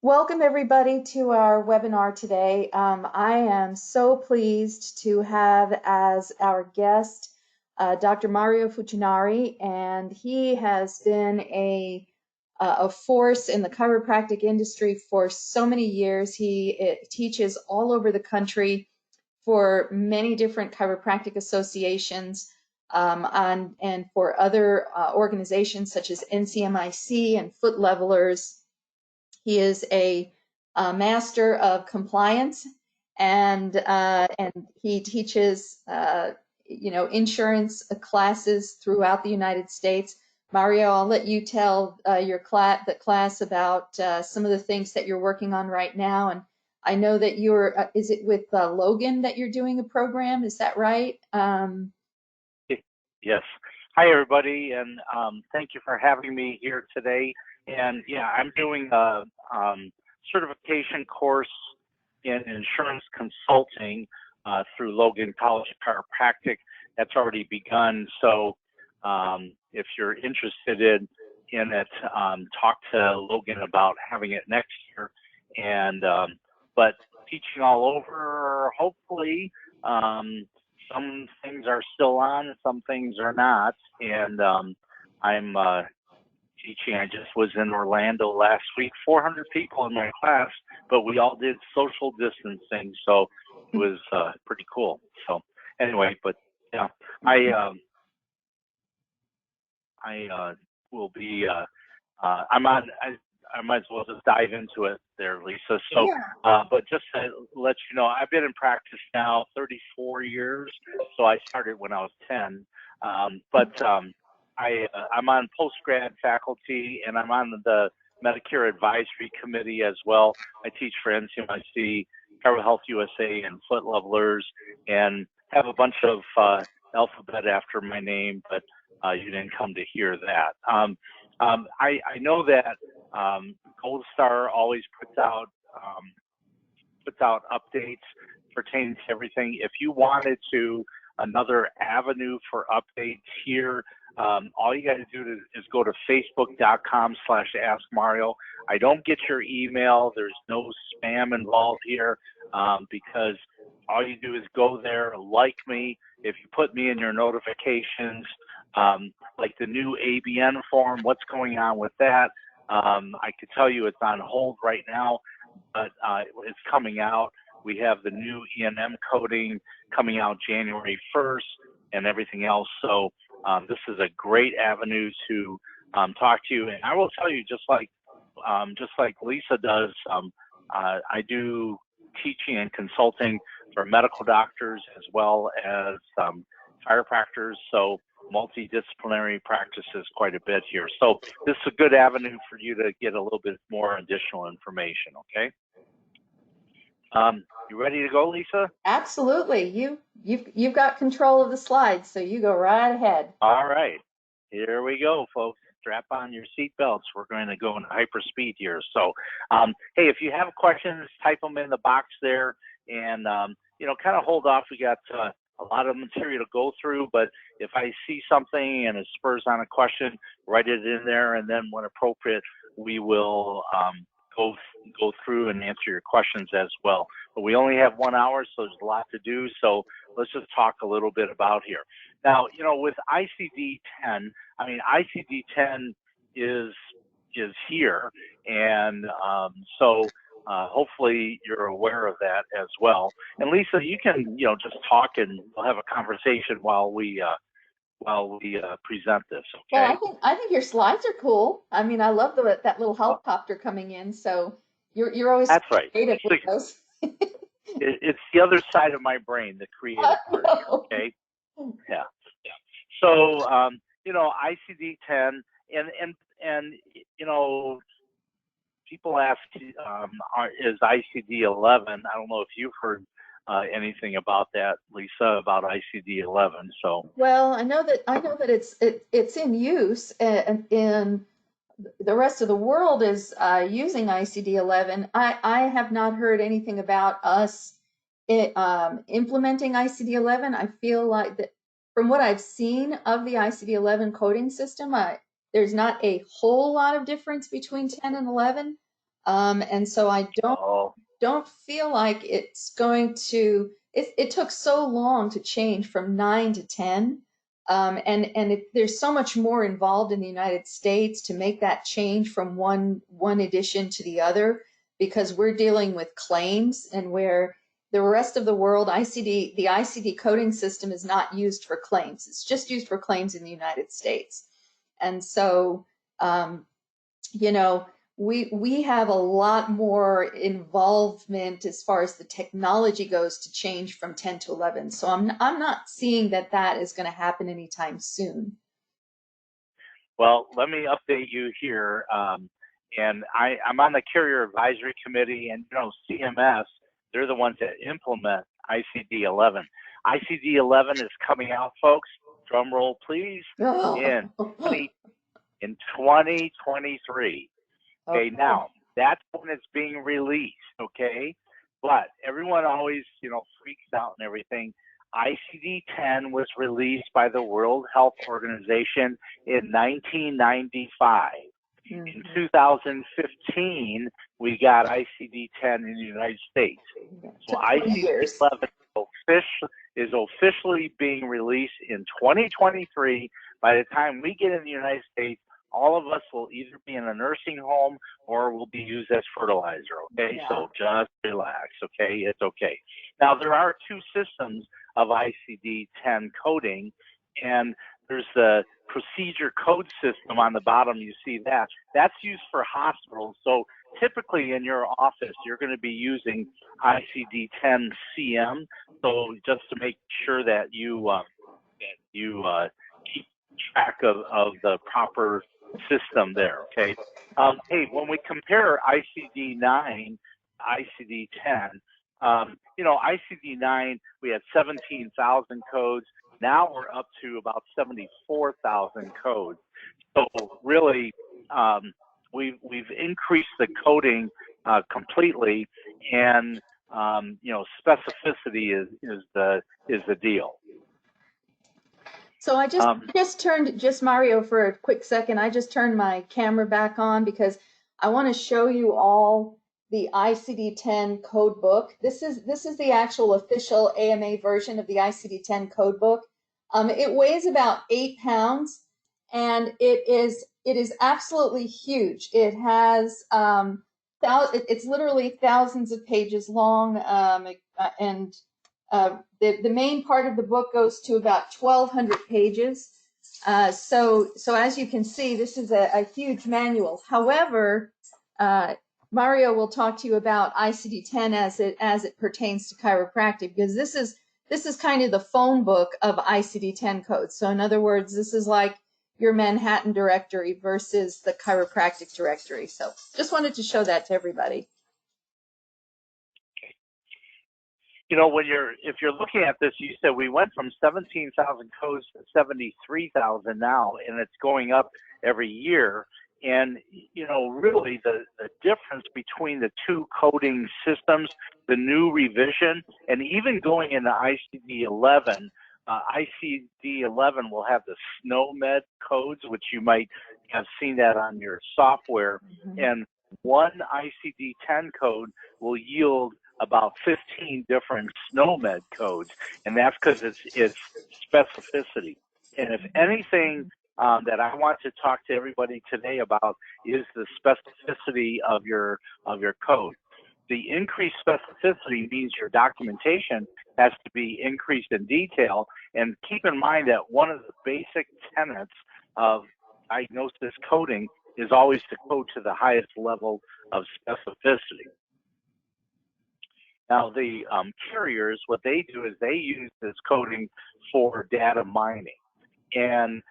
Welcome everybody to our webinar today. I am so pleased to have as our guest Dr. Mario Fucinari, and he has been a force in the chiropractic industry for so many years. He teaches all over the country for many different chiropractic associations and for other organizations such as NCMIC and Foot Levelers. He is a master of compliance, and he teaches insurance classes throughout the United States. Mario, I'll let you tell the class about some of the things that you're working on right now. And I know that you're, is it with Logan that you're doing a program? Is that right? Yes. Hi, everybody, and thank you for having me here today. And yeah, I'm doing a certification course in insurance consulting through Logan College of Chiropractic. That's already begun. So if you're interested in it, talk to Logan about having it next year. And but teaching all over, hopefully. Some things are still on, some things are not, and I'm teaching. I just was in Orlando last week, 400 people in my class, but we all did social distancing, so it was pretty cool. So anyway, but yeah, I will be. I might as well just dive into it there, Lisa. So, but just to let you know, I've been in practice now 34 years. So I started when I was 10. I'm on post-grad faculty, and I'm on the Medicare Advisory Committee as well. I teach for NCMIC, Chiro Health USA, and Foot Levelers, and have a bunch of alphabet after my name, but you didn't come to hear that. I know that Gold Star always puts out updates pertaining to everything. If you wanted to another avenue for updates here, all you got to do is go to facebook.com/askmario. I don't get your email. There's no spam involved here because all you do is go there, like me. If you put me in your notifications, like the new ABN form, what's going on with that? I could tell you it's on hold right now, but it's coming out. We have the new E&M coding coming out January 1st and everything else. So this is a great avenue to talk to you. And I will tell you, just like Lisa does, I do teaching and consulting for medical doctors as well as chiropractors. So multidisciplinary practices quite a bit here. So this is a good avenue for you to get a little bit more additional information, okay? You ready to go, Lisa? Absolutely. You've got control of the slides, so you go right ahead. All right. Here we go, folks. Strap on your seat belts. We're going to go into hyperspeed here. So, hey, if you have questions, type them in the box there, and kind of hold off. We got a lot of material to go through, but if I see something and it spurs on a question, write it in there, and then when appropriate, we will go through and answer your questions as well. But we only have 1 hour, so there's a lot to do. So let's just talk a little bit about here. Now, with ICD10, I mean, ICD10 is here, and so hopefully you're aware of that as well. And Lisa, you can just talk and we'll have a conversation while we present this. Okay. Well, I think your slides are cool. I mean, I love that little helicopter coming in. So you're always that's right. creative with those. It's the other side of my brain, the creative part here, okay? Yeah. So, ICD-10, and people ask, is ICD-11? I don't know if you've heard anything about that, Lisa, about ICD-11. So. Well, I know that it's in use, and in the rest of the world is using ICD-11. I have not heard anything about us implementing ICD-11. I feel like that from what I've seen of the ICD-11 coding system, there's not a whole lot of difference between 10 and 11. And so I Oh, don't feel like it's going to, it took so long to change from 9 to 10. There's so much more involved in the United States to make that change from one edition to the other, because we're dealing with claims, and where the rest of the world, the ICD coding system is not used for claims. It's just used for claims in the United States. And so, um, you know, we have a lot more involvement as far as the technology goes to change from 10 to 11. So I'm not seeing that that is going to happen anytime soon. well, let me update you here. And I'm on the Carrier Advisory Committee, and CMS, they're the ones that implement ICD-11. ICD-11 is coming out, folks. Drum roll, please, in 2023. Okay, now that's when it's being released. Okay, but everyone always freaks out and everything. ICD-10 was released by the World Health Organization in 1995. In 2015, we got ICD-10 in the United States. So ICD-11 is officially being released in 2023. By the time we get in the United States, all of us will either be in a nursing home or will be used as fertilizer, okay? Yeah. So just relax, okay? It's okay. Now, there are two systems of ICD-10 coding, and there's the procedure code system on the bottom. You see that. That's used for hospitals. So typically in your office, you're going to be using ICD-10 CM. So just to make sure that you keep track of the proper system there, okay? Hey, when we compare ICD-9, ICD-10, ICD-9, we had 17,000 codes. Now we're up to about 74,000 codes. So really, we've increased the coding completely, and specificity is the deal. So I just Mario, for a quick second, I just turned my camera back on because I want to show you all the ICD-10 code book. This is the actual official AMA version of the ICD-10 code book. It weighs about 8 pounds, and it is absolutely huge. It has it's literally thousands of pages long, and the main part of the book goes to about 1,200 pages. So as you can see, this is a huge manual. However, Mario will talk to you about ICD-10 as it pertains to chiropractic, because this is kind of the phone book of ICD-10 codes. So in other words, this is like your Manhattan directory versus the chiropractic directory. So just wanted to show that to everybody. If you're looking at this, you said we went from 17,000 codes to 73,000 now, and it's going up every year. And, really the difference between the two coding systems, the new revision, and even going into ICD-11, ICD-11 will have the SNOMED codes, which you might have seen that on your software. Mm-hmm. And one ICD-10 code will yield about 15 different SNOMED codes, and that's because it's specificity. And if anything that I want to talk to everybody today about is the specificity of your code. The increased specificity means your documentation has to be increased in detail. And keep in mind that one of the basic tenets of diagnosis coding is always to code to the highest level of specificity. Now, the carriers, what they do is they use this coding for data mining. And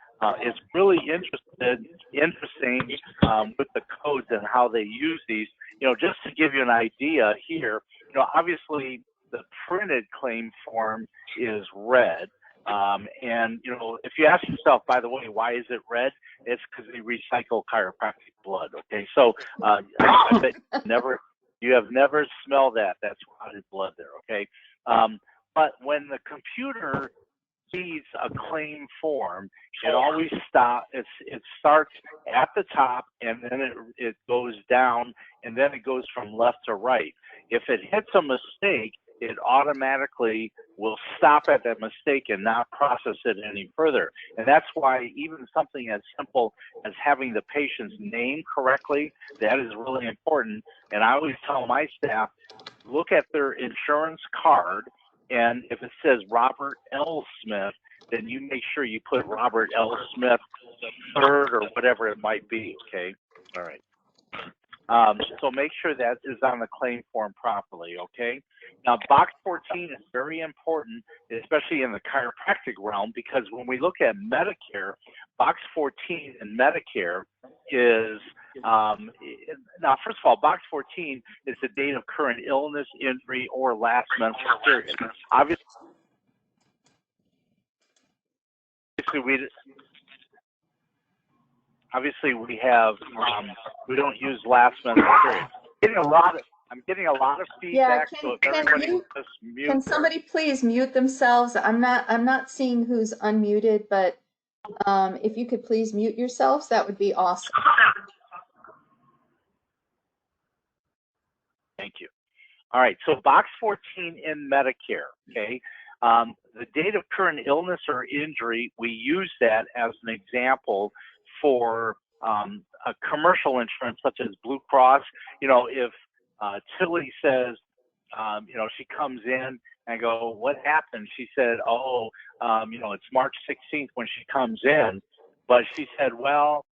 it's really interesting with the codes and how they use these. Just to give you an idea here, obviously the printed claim form is red. And, if you ask yourself, by the way, why is it red? It's because they recycle chiropractic blood, okay? So I bet you have never smelled that. That's rotted blood there, okay? But when the computer sees a claim form, it always stops. It starts at the top, and then it goes down, and then it goes from left to right. If it hits a mistake, it automatically will stop at that mistake and not process it any further. And that's why even something as simple as having the patient's name correctly, that is really important. And I always tell my staff, look at their insurance card, and if it says Robert L. Smith, then you make sure you put Robert L. Smith the third or whatever it might be, okay? All right. So make sure that is on the claim form properly, okay? Now, box 14 is very important, especially in the chiropractic realm, because when we look at Medicare, box 14 in Medicare is, now, first of all, box 14 is the date of current illness, injury, or last menstrual period. Obviously, we have, we don't use last menstrual period. I'm getting a lot of feedback, so if everybody will just mute. Can somebody please mute themselves? I'm not seeing who's unmuted, but if you could please mute yourselves, that would be awesome. Thank you. All right, so box 14 in Medicare, okay? The date of current illness or injury, we use that as an example for a commercial insurance such as Blue Cross. You know, if Tilly says, you know, she comes in and I go, what happened? She said, oh, you know, it's March 16th when she comes in. But she said, well,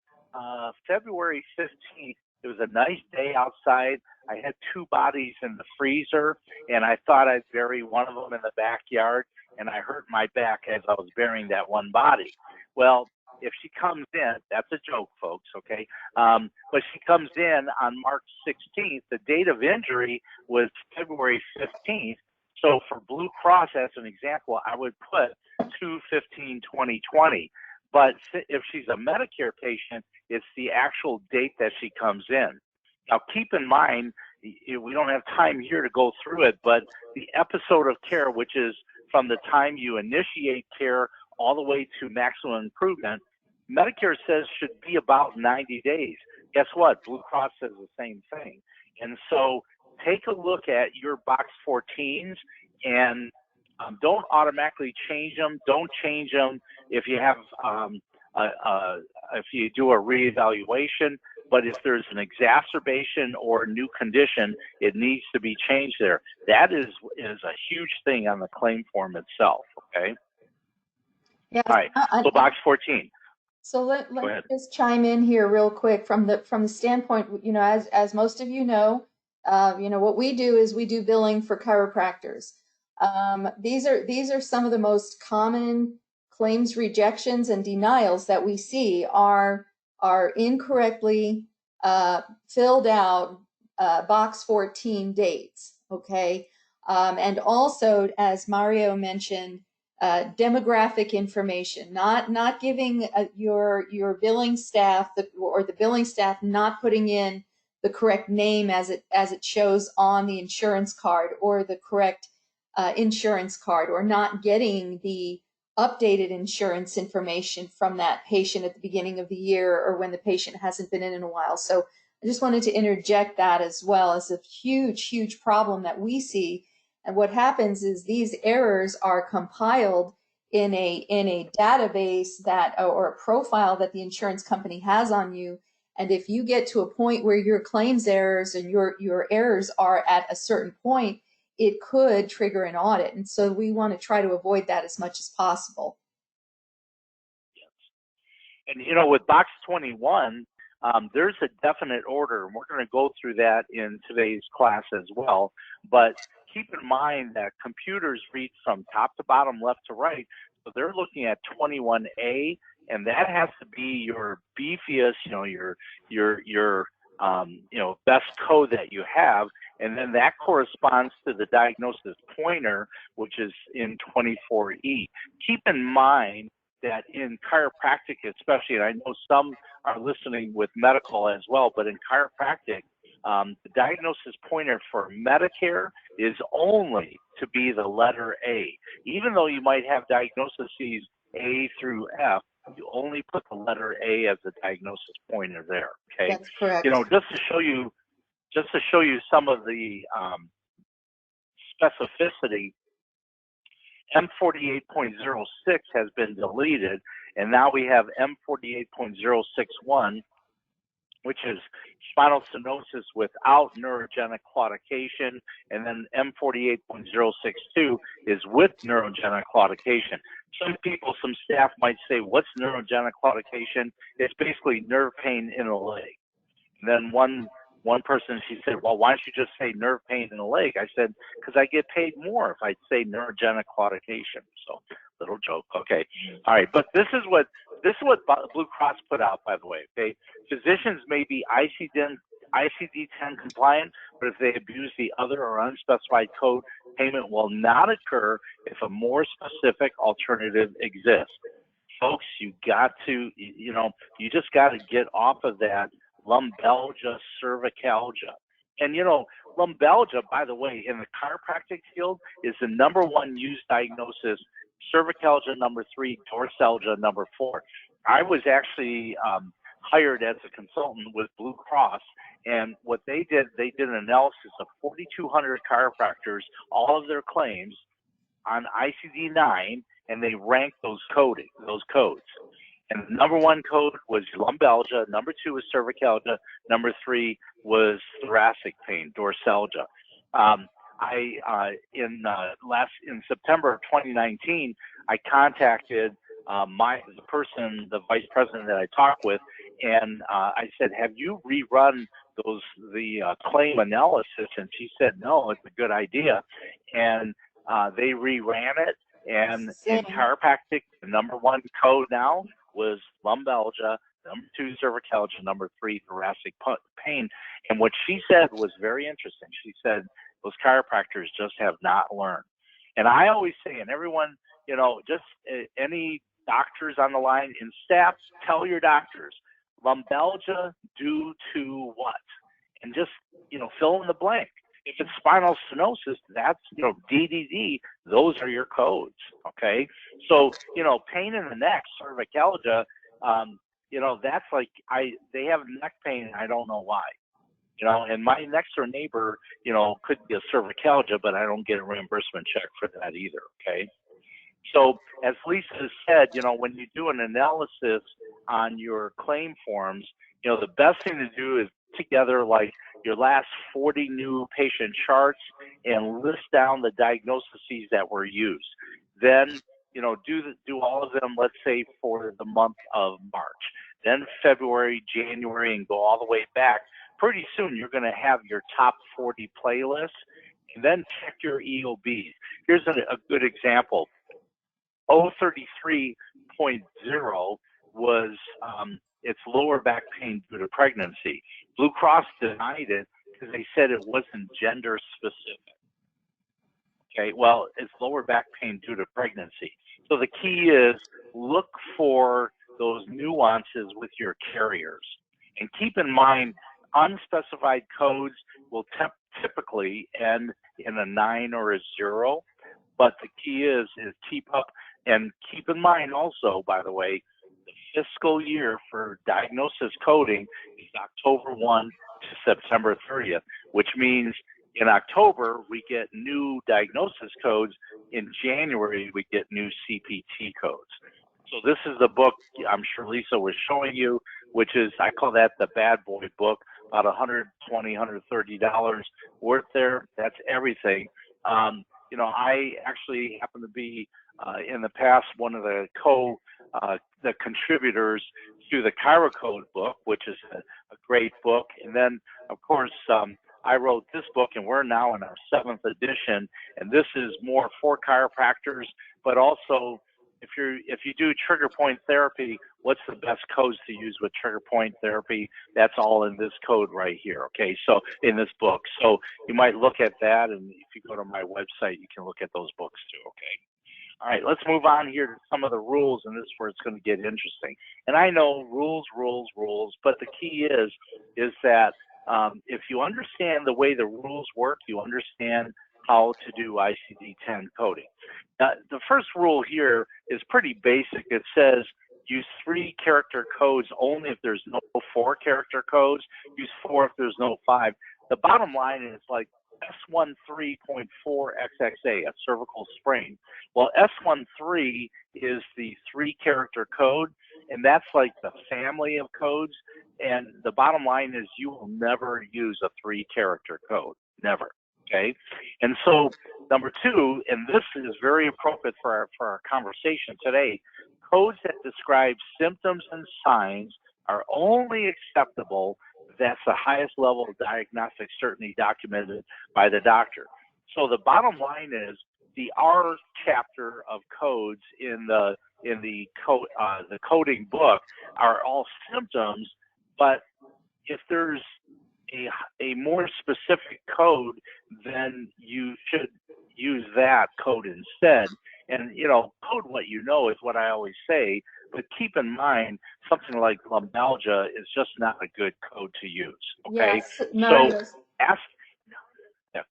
February 15th, it was a nice day outside. I had 2 bodies in the freezer, and I thought I'd bury one of them in the backyard, and I hurt my back as I was burying that one body. Well, if she comes in, that's a joke, folks, okay? But she comes in on March 16th. The date of injury was February 15th. So for Blue Cross, as an example, I would put 2/15/2020. But if she's a Medicare patient, it's the actual date that she comes in. Now, keep in mind, we don't have time here to go through it, but the episode of care, which is from the time you initiate care all the way to maximum improvement, Medicare says should be about 90 days. Guess what? Blue Cross says the same thing. And so take a look at your box 14s and don't automatically change them. Don't change them if you have if you do a reevaluation. But if there's an exacerbation or a new condition, it needs to be changed there. That is a huge thing on the claim form itself. Okay. Yeah. All right. So box 14. So let me just chime in here real quick from the standpoint, you know, as most of you know, what we do is we do billing for chiropractors. These are some of the most common claims rejections and denials that we see are incorrectly filled out box 14 dates. Okay, and also, as Mario mentioned, demographic information, not giving your billing staff or the billing staff not putting in the correct name as it shows on the insurance card, or the correct insurance card, or not getting the updated insurance information from that patient at the beginning of the year or when the patient hasn't been in a while. So I just wanted to interject that as well as a huge problem that we see. And what happens is these errors are compiled in a database that, or a profile that the insurance company has on you. And if you get to a point where your claims errors and your errors are at a certain point, it could trigger an audit. And so we want to try to avoid that as much as possible. Yes. And, you know, with box 21, there's a definite order, and we're going to go through that in today's class as well. But keep in mind that computers read from top to bottom, left to right. So they're looking at 21A, and that has to be your beefiest, you know, your best code that you have. And then that corresponds to the diagnosis pointer, which is in 24E. Keep in mind that in chiropractic especially, and I know some are listening with medical as well, but in chiropractic, the diagnosis pointer for Medicare is only to be the letter A. Even though you might have diagnoses A through F, you only put the letter A as the diagnosis pointer there, okay? That's correct. You know, just to show you just to show you some of the specificity, M48.06 has been deleted, and now we have M48.061, which is spinal stenosis without neurogenic claudication, and then M48.062 is with neurogenic claudication. Some people, some staff might say, what's neurogenic claudication? It's basically nerve pain in a leg. And then one person, she said, well, why don't you just say nerve pain in the leg? I said, because I get paid more if I say neurogenic claudication. So, little joke. Okay. All right. But this is what Blue Cross put out, by the way. Okay. Physicians may be ICD10 compliant, but if they abuse the other or unspecified code, payment will not occur if a more specific alternative exists. Folks, you just got to get off of that lumbalgia, cervicalgia. And lumbalgia, by the way, in the chiropractic field is the #1 used diagnosis, cervicalgia #3, dorsalgia #4. I was actually hired as a consultant with Blue Cross, and what they did an analysis of 4,200 chiropractors, all of their claims on ICD-9, and they ranked those codes. And the #1 code was lumbalgia, #2 was cervicalgia, #3 was thoracic pain, dorsalgia. In September of 2019, I contacted the vice president that I talked with, and I said, have you rerun the claim analysis? And she said, no, it's a good idea. And they reran it, and in chiropractic, the #1 code now was lumbalgia, #2 cervicalgia, #3 thoracic pain. And what she said was very interesting. She said those chiropractors just have not learned. And I always say, and everyone, just any doctors on the line and staff, tell your doctors, lumbalgia due to what? And just, fill in the blank. If it's spinal stenosis, that's, DDD, those are your codes, okay? So, pain in the neck, cervicalgia, that's like, they have neck pain, and I don't know why. And my next door neighbor, could be a cervicalgia, but I don't get a reimbursement check for that either, okay? So as Lisa said, when you do an analysis on your claim forms, the best thing to do is put together like your last 40 new patient charts and list down the diagnoses that were used. Then, do all of them, let's say, for the month of March. Then February, January, and go all the way back. Pretty soon, you're going to have your top 40 playlists, and then check your EOBs. Here's a good example. 033.0 was it's lower back pain due to pregnancy. Blue Cross denied it because they said it wasn't gender specific. Okay, well, it's lower back pain due to pregnancy. So the key is look for those nuances with your carriers. And keep in mind, unspecified codes will typically end in a 9 or a 0. But the key is keep up, and keep in mind also, by the way, the fiscal year for diagnosis coding is October 1 to September 30th, which means in October, we get new diagnosis codes. In January, we get new CPT codes. So this is the book I'm sure Lisa was showing you, which is, I call that the bad boy book, about $120, $130 worth there. That's everything. I actually happen to be in the past one of the contributors to the ChiroCode book, which is a great book. And then, of course, I wrote this book, and we're now in our 7th edition. And this is more for chiropractors, but also if you do trigger point therapy, what's the best codes to use with trigger point therapy? That's all in this code right here, okay? So in this book. So you might look at that, and if you go to my website, you can look at those books too, okay? All right, let's move on here to some of the rules, and this is where it's going to get interesting. And I know rules, but the key is that if you understand the way the rules work, you understand how to do ICD-10 coding. The first rule here is pretty basic. It says use 3-character codes only if there's no 4-character codes. Use 4 if there's no 5. the bottom line is like S13.4XXA, a cervical sprain. Well, S13 is the 3-character code, and that's like the family of codes. And the bottom line is you will never use a 3-character code, never. Okay, and so number 2, and this is very appropriate for our conversation today, codes that describe symptoms and signs are only acceptable if that's the highest level of diagnostic certainty documented by the doctor. So the bottom line is the R chapter of codes in the coding book are all symptoms, but if there's a more specific code, then you should use that code instead. And, code what you know is what I always say, but keep in mind something like lumbalgia is just not a good code to use. Okay. Yes, Mario. So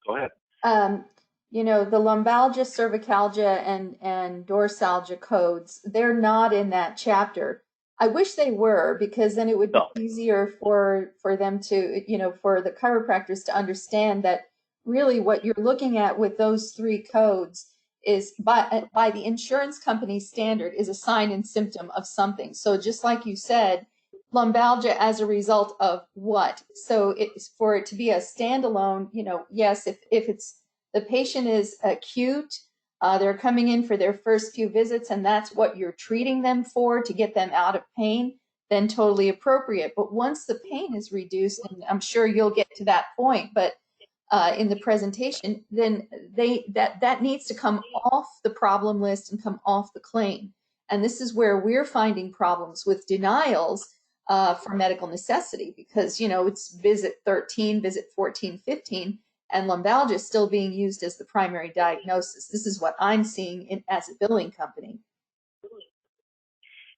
go ahead. The lumbalgia, cervicalgia, and dorsalgia codes, they're not in that chapter. I wish they were, because then it would be easier for them to, for the chiropractors to understand that really what you're looking at with those 3 codes is by the insurance company standard is a sign and symptom of something. So just like you said, lumbalgia as a result of what? So it's for it to be a standalone, yes, if it's the patient is acute, they're coming in for their first few visits, and that's what you're treating them for to get them out of pain, then totally appropriate. But once the pain is reduced, and I'm sure you'll get to that point, but in the presentation, then that needs to come off the problem list and come off the claim. And this is where we're finding problems with denials for medical necessity, because it's visit 13, visit 14, 15, and lumbalgia is still being used as the primary diagnosis. This is what I'm seeing as a billing company.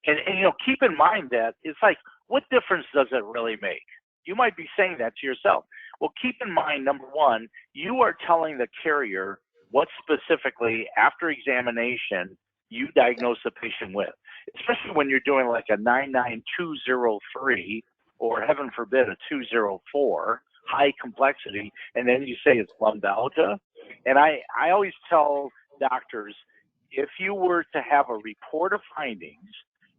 And keep in mind that it's like, what difference does it really make? You might be saying that to yourself. Well, keep in mind, number 1, you are telling the carrier what specifically, after examination, you diagnose the patient with, especially when you're doing like a 99203 or, heaven forbid, a 204, high complexity, and then you say it's lumbalgia. And I always tell doctors, if you were to have a report of findings,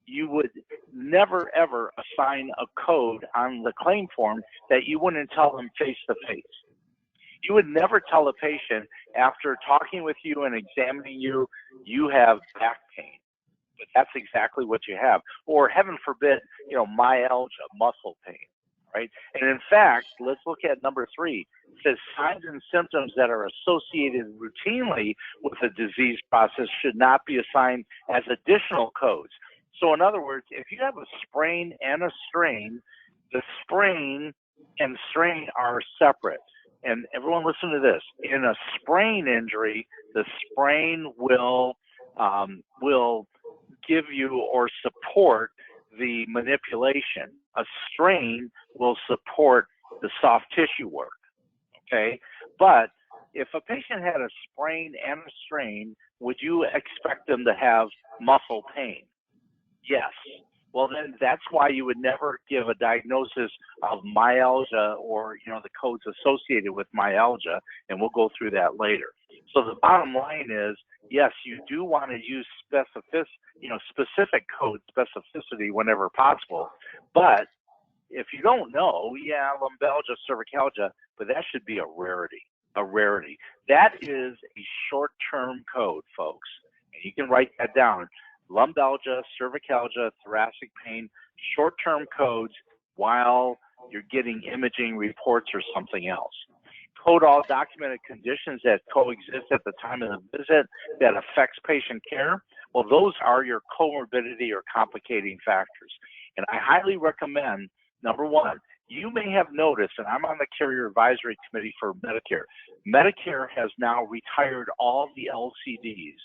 you would never, ever assign a code on the claim form that you wouldn't tell them face to face. You would never tell a patient after talking with you and examining you, you have back pain. But that's exactly what you have. Or, heaven forbid, myalgia, muscle pain, right? And in fact, let's look at number 3. It says signs and symptoms that are associated routinely with the disease process should not be assigned as additional codes. So in other words, if you have a sprain and a strain, the sprain and strain are separate. And everyone listen to this. In a sprain injury, the sprain will give you or support the manipulation. A strain will support the soft tissue work, okay? But if a patient had a sprain and a strain, would you expect them to have muscle pain? Yes. Well, then that's why you would never give a diagnosis of myalgia or, the codes associated with myalgia, and we'll go through that later. So the bottom line is, yes, you do want to use specific code specificity whenever possible, but if you don't know, lumbalgia, cervicalgia, but that should be a rarity. That is a short-term code, folks, and you can write that down. Lumbalgia, cervicalgia, thoracic pain, short-term codes while you're getting imaging reports or something else. Code all documented conditions that coexist at the time of the visit that affects patient care. Well, those are your comorbidity or complicating factors. And I highly recommend, number 1, you may have noticed, and I'm on the Carrier Advisory Committee for Medicare. Medicare has now retired all the LCDs,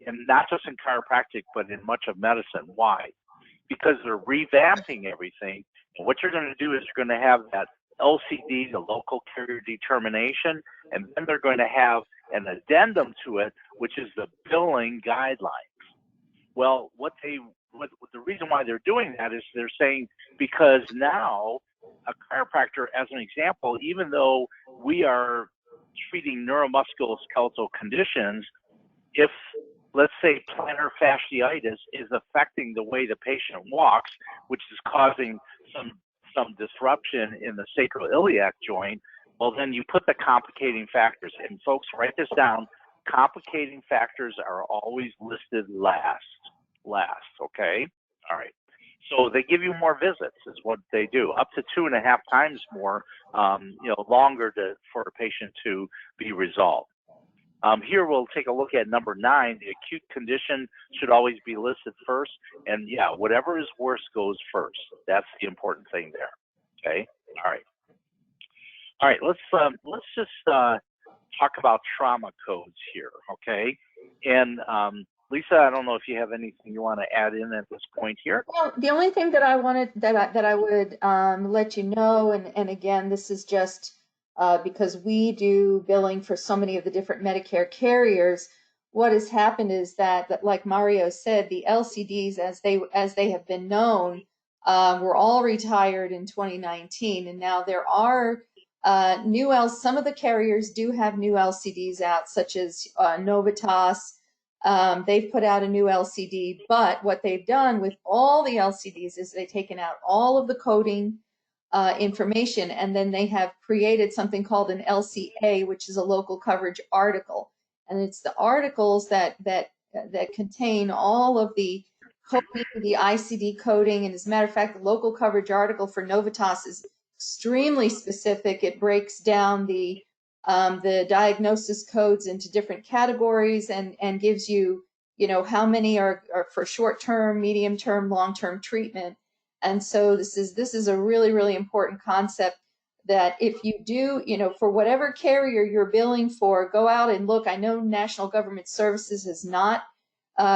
and not just in chiropractic, but in much of medicine. Why? Because they're revamping everything. And what you're going to do is you're going to have that LCD, the local carrier determination, and then they're going to have an addendum to it, which is the billing guidelines. Well, the reason why they're doing that is they're saying because now a chiropractor, as an example, even though we are treating neuromusculoskeletal conditions. If, let's say, plantar fasciitis is affecting the way the patient walks, which is causing some disruption in the sacroiliac joint, well, then you put the complicating factors. And folks, write this down. Complicating factors are always listed last, okay? All right. So they give you more visits is what they do, up to 2.5 times more, longer for a patient to be resolved. Here we'll take a look at number 9. The acute condition should always be listed first, and yeah, whatever is worse goes first. That's the important thing there. Okay. All right. Let's just talk about trauma codes here. Okay. And Lisa, I don't know if you have anything you want to add in at this point here. Well, the only thing that I wanted that I would let you know, and again, this is just because we do billing for so many of the different Medicare carriers. What has happened is that like Mario said, the LCDs as they have been known were all retired in 2019, and now there are some of the carriers do have new LCDs out, such as Novitas. They've put out a new LCD, but what they've done with all the LCDs is they've taken out all of the coding information, and then they have created something called an LCA, which is a local coverage article. And it's the articles that contain all of the coding, the ICD coding. And as a matter of fact, the local coverage article for Novitas is extremely specific. It breaks down the diagnosis codes into different categories and gives you, how many are for short-term, medium-term, long-term treatment. And so this is a really, really important concept that if you do, for whatever carrier you're billing for, go out and look. I know National Government Services has not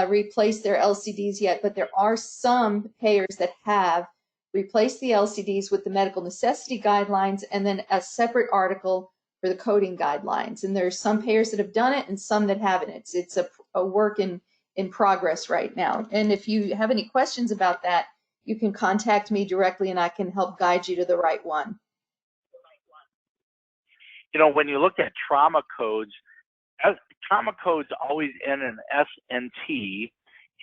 replaced their LCDs yet, but there are some payers that have replaced the LCDs with the medical necessity guidelines and then a separate article for the coding guidelines. And there's some payers that have done it and some that haven't. It's a work in progress right now. And if you have any questions about that, you can contact me directly and I can help guide you to the right one. When you look at trauma codes always end in S and T.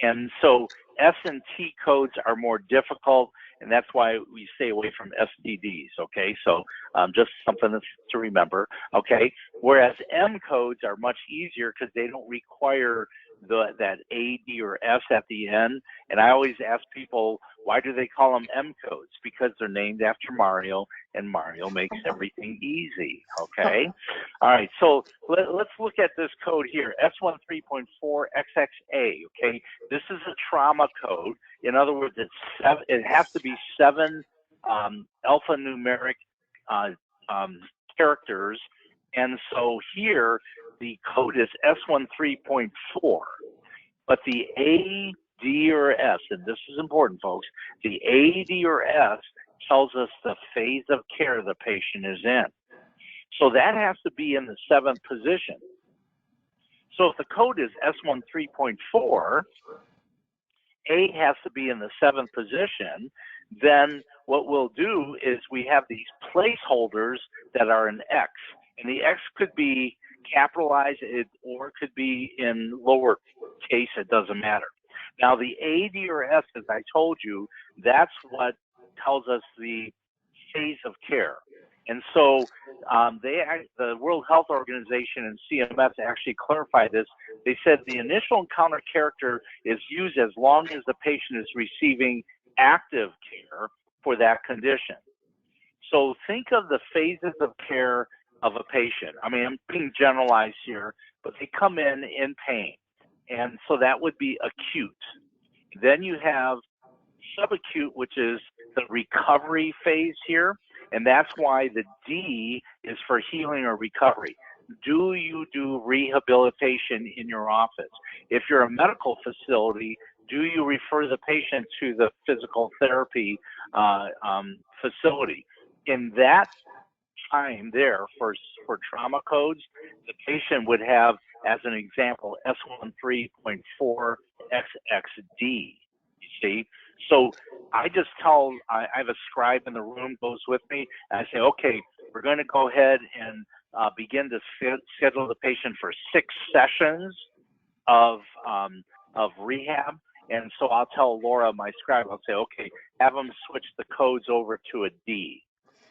And so S and T codes are more difficult, and that's why we stay away from STDs, okay? So just something to remember, okay? Whereas M codes are much easier because they don't require that A, D, or S at the end. And I always ask people, why do they call them M codes? Because they're named after Mario, and Mario makes everything easy, okay? All right, so let's look at this code here, S13.4XXA, okay? This is a trauma code. In other words, it has to be 7 alphanumeric characters. And so here, the code is S13.4, but the A, D, or S, and this is important, folks, the A, D, or S tells us the phase of care the patient is in. So that has to be in the 7th position. So if the code is S13.4, A has to be in the 7th position, then what we'll do is we have these placeholders that are in X. And the X could be capitalized or it could be in lower case, it doesn't matter. Now the A, D, or S, as I told you, that's what tells us the phase of care. And so the World Health Organization and CMS actually clarified this. They said the initial encounter character is used as long as the patient is receiving active care for that condition. So think of the phases of care of a patient. I mean, I'm being generalized here, but they come in pain. And so that would be acute. Then you have subacute, which is the recovery phase here. And that's why the D is for healing or recovery. Do you do rehabilitation in your office? If you're a medical facility, do you refer the patient to the physical therapy facility? In that time there for trauma codes, the patient would have, as an example, S13.4XXD, you see? So I just I have a scribe in the room, goes with me, and I say, okay, we're going to go ahead and begin to schedule the patient for 6 sessions of rehab. And so I'll tell Laura, my scribe, I'll say, okay, have them switch the codes over to a D.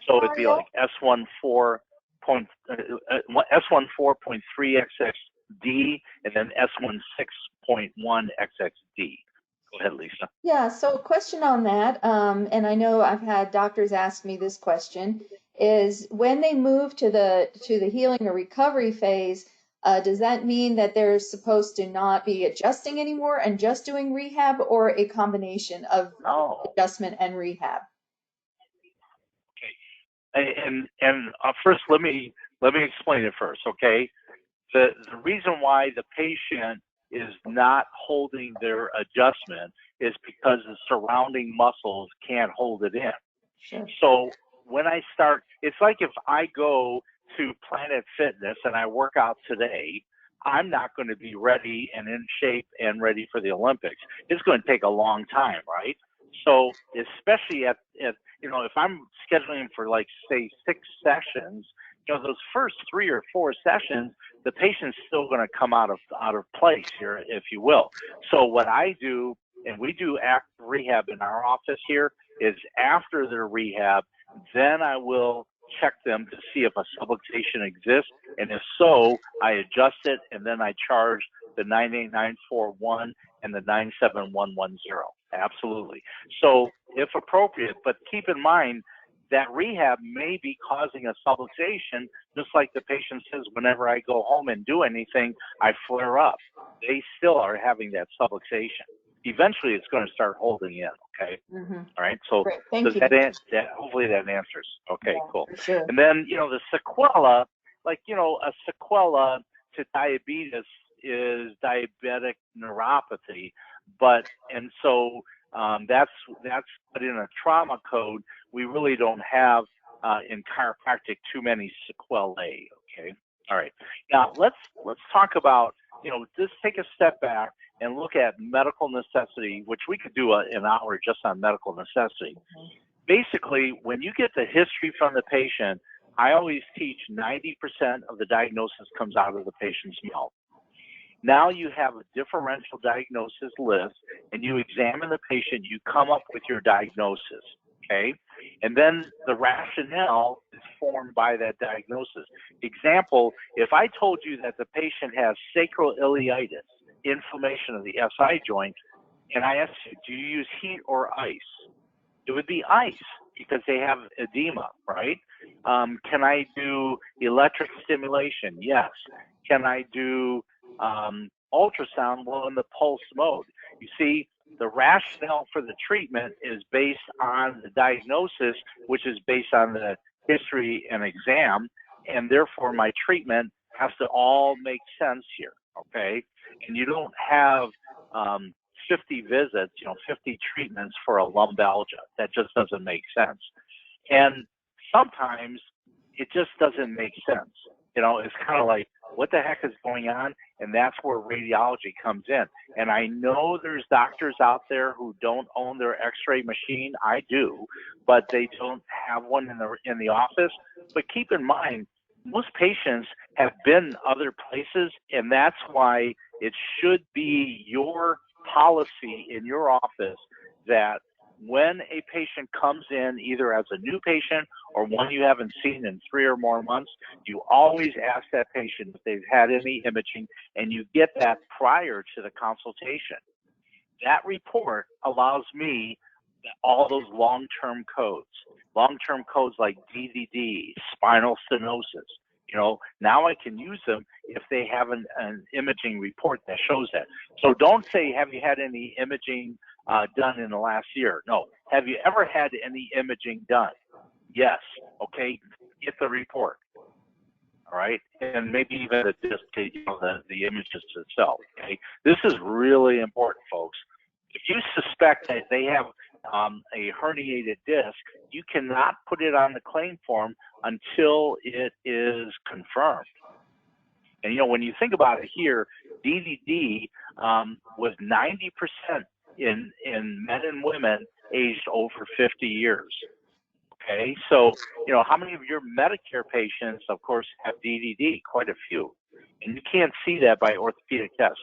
So it'd be like S14.3XXD and then S16.1XXD. Go ahead, Lisa. Yeah, so a question on that, and I know I've had doctors ask me this question, is when they move to the healing or recovery phase, does that mean that they're supposed to not be adjusting anymore and just doing rehab, or a combination of adjustment and rehab? Okay, and first let me explain it first, okay? The reason why the patient is not holding their adjustment is because the surrounding muscles can't hold it in. Sure. So when I start, it's like if I go to Planet Fitness and I work out today, I'm not going to be ready and in shape and ready for the Olympics. It's going to take a long time, right? So especially at you know, if I'm scheduling for like say 6 sessions, you know, those first 3 or 4 sessions, the patient's still going to come out of place here, if you will. So what I do, and we do active rehab in our office here, is after their rehab, then I will check them to see if a subluxation exists, and if so, I adjust it, and then I charge the 98941 and the 97110. Absolutely. So if appropriate, but keep in mind that rehab may be causing a subluxation, just like the patient says, whenever I go home and do anything, I flare up. They still are having that subluxation. Eventually, it's going to start holding in, okay? Mm-hmm. All right, so Thank you. Hopefully that answers. Okay, Yeah, cool. for sure. And then, you know, the sequela, like, you know, a sequela to diabetes is diabetic neuropathy, but but in a trauma code, we really don't have in chiropractic too many sequelae. Okay, all right. Now let's talk about, you know, just take a step back and look at medical necessity, which we could do an hour just on medical necessity. Mm-hmm. Basically, when you get the history from the patient, I always teach 90% of the diagnosis comes out of the patient's mouth. Now you have a differential diagnosis list, and you examine the patient, you come up with your diagnosis, okay? And then the rationale is formed by that diagnosis. Example, if I told you that the patient has sacroiliitis, inflammation of the SI joint, and I asked you, do you use heat or ice? It would be ice because they have edema, right? Can I do electric stimulation? Yes. Can I do ultrasound? Well, in the pulse mode. You see, the rationale for the treatment is based on the diagnosis, which is based on the history and exam, and therefore my treatment has to all make sense here, okay? And you don't have 50 visits, you know, 50 treatments for a lumbalgia. That just doesn't make sense. And sometimes it just doesn't make sense. You know, it's kind of like, what the heck is going on? And that's where radiology comes in. And I know there's doctors out there who don't own their x-ray machine. I do, but they don't have one in the office. But keep in mind, most patients have been other places, and that's why it should be your policy in your office that when a patient comes in, either as a new patient or one you haven't seen in 3 or more months, you always ask that patient if they've had any imaging, and you get that prior to the consultation. That report allows me all those long-term codes like DDD, spinal stenosis. You know, now I can use them if they have an imaging report that shows that. So don't say, have you had any imaging done in the last year? No. Have you ever had any imaging done? Yes. Okay. Get the report. All right. And maybe even the images itself. Okay. This is really important, folks. If you suspect that they have a herniated disc, you cannot put it on the claim form until it is confirmed. And, you know, when you think about it here, DDD was 90% in men and women aged over 50 years. Okay, so, you know, how many of your Medicare patients, of course, have DDD? Quite a few. And you can't see that by orthopedic tests.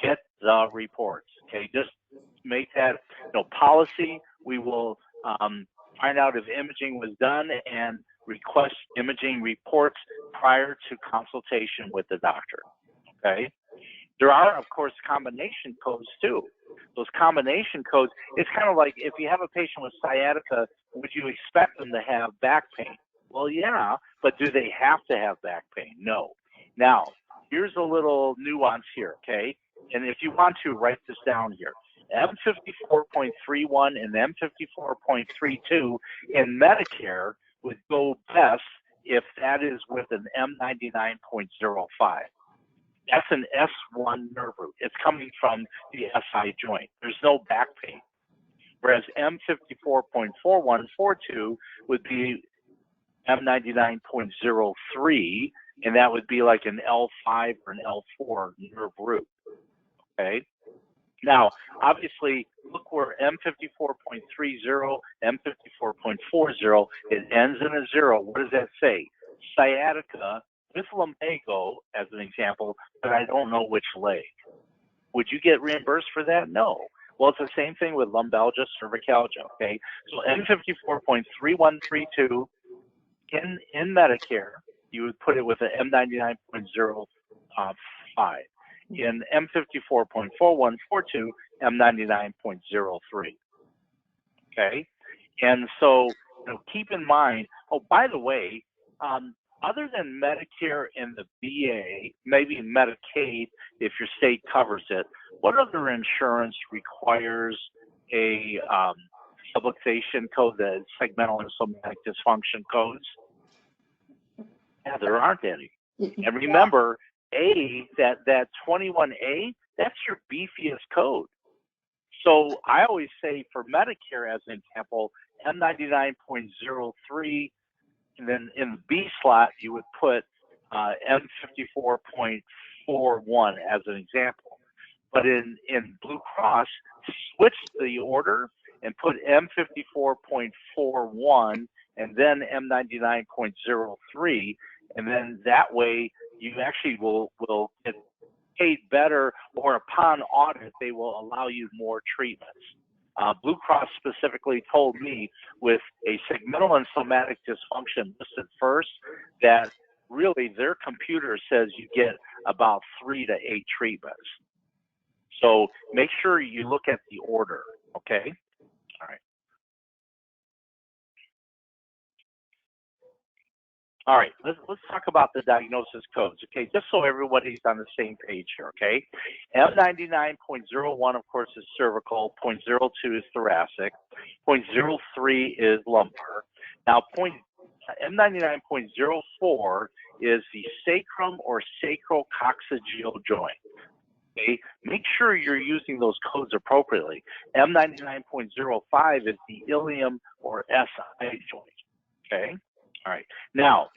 Get the reports, okay? Just make that, you know, policy. We will find out if imaging was done and request imaging reports prior to consultation with the doctor, okay? There are, of course, combination codes too. Those combination codes, it's kind of like if you have a patient with sciatica, would you expect them to have back pain? Well, yeah, but do they have to have back pain? No. Now, here's a little nuance here, okay? And if you want to, write this down here. M54.31 and M54.32 in Medicare would go best if that is with an M99.05. That's an S1 nerve root. It's coming from the SI joint. There's no back pain. Whereas M54.4142 would be M99.03, and that would be like an L5 or an L4 nerve root, okay? Now, obviously, look where M54.30, M54.40, it ends in a 0. What does that say? Sciatica with lumbago, as an example, but I don't know which leg. Would you get reimbursed for that? No. Well, it's the same thing with lumbalgia, cervicalgia, okay? So M54.3132 in Medicare, you would put it with an M99.05. In M54.4142, M99.03, okay? And so, you know, keep in mind, oh, by the way, other than Medicare and the VA, maybe Medicaid, if your state covers it, what other insurance requires a subluxation code, the segmental and somatic dysfunction codes? Yeah, there aren't any. And remember, that 21A, that's your beefiest code. So I always say for Medicare, as an example, M99.03, and then in the B slot, you would put M54.41 as an example. But in Blue Cross, switch the order and put M54.41 and then M99.03, and then that way you actually will get paid better, or upon audit, they will allow you more treatments. Blue Cross specifically told me with a segmental and somatic dysfunction listed first that really their computer says you get about 3 to 8 treatments. So make sure you look at the order, okay? All right. All right, let's talk about the diagnosis codes, okay, just so everybody's on the same page here, okay? M99.01, of course, is cervical, 0.02 is thoracic, 0.03 is lumbar. Now, M99.04 is the sacrum or sacrococcygeal joint, okay? Make sure you're using those codes appropriately. M99.05 is the ilium or SI joint, okay? All right. Now,